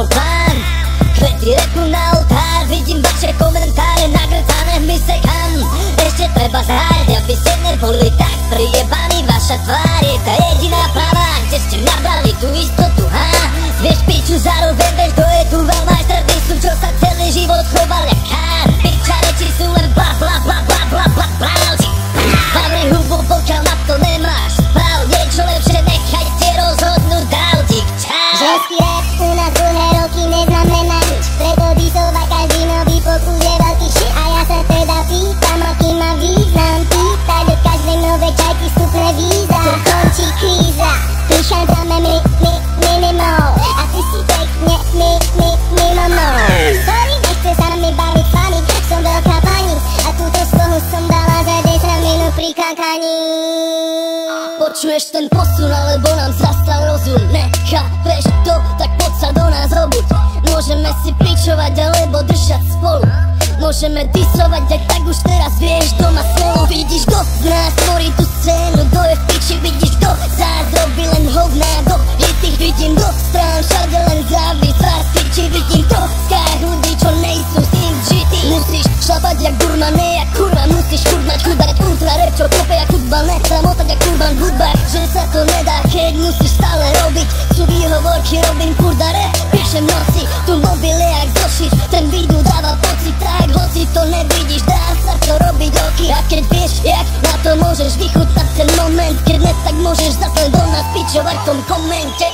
bol plán. Kvety repu na oltár, vidím vaše komentáre nagrcané v mise kam. Ešte treba zháť, aby ste neboli tak prijebaní. Vaša tvár je tá jediná pravá, kde ste nabrali tú istotu, ha? Vieš piču zároveň, vieš, kto je tu veľmajster disu, čo sa celý život choval jak kán. Piča reči sú len bla bla bla bla bla bla bla. Zavri hubu, pokiaľ na to nemáš práv. Niečo lepšie nechajte rozhodnúť Daudik. Čau. Ženský rap u nás dlhé roky neznamená nič, preto disovať každý nový pokus je veľký shit. A ja sa teda pýtam, aký má význam pýtať od každej novej čajky vstupné víza. Tu končí kríza, tu šancame minimál a ty si pekne mimo mnou. Sorry, nechce sa mi baviť s vami, som veľká pani a túto slohu som dala za 10 minút pri kankaní. Počuješ ten posun, alebo nám zastal rozum. Nechápeš to, tak poď sa do nás obuď. Môžeme si pičovať, alebo držať spolu. Môžeme disovať, ak tak už teraz vieš, kto má slovo. Vidíš, kto z nás tvorí tú scénu, kto je v piči, vidíš, kto zás robí len hovná, kto je tých, vidím, kto strán, všade len závis, vás piči, vidím, kto skáj ľudí, čo nejsú s tým žití. Musíš šlapať jak gurman, ne jak kurva, musíš kurvať, chudbať ultra rap, čo kope jak hudba, ne samotať jak kurban v hudbách, že sa to nedá, keď musíš stále robiť. Sú výhovorky, robím kurda rap, píšem noci, tu mobil je jak zošit, ten video dáva pocit, tak hoci to nevidíš, dá sa to robiť oky. A keď vieš, jak na to môžeš vychutnať ten moment, keď ne, tak môžeš zase do nás pičovať v tom komente.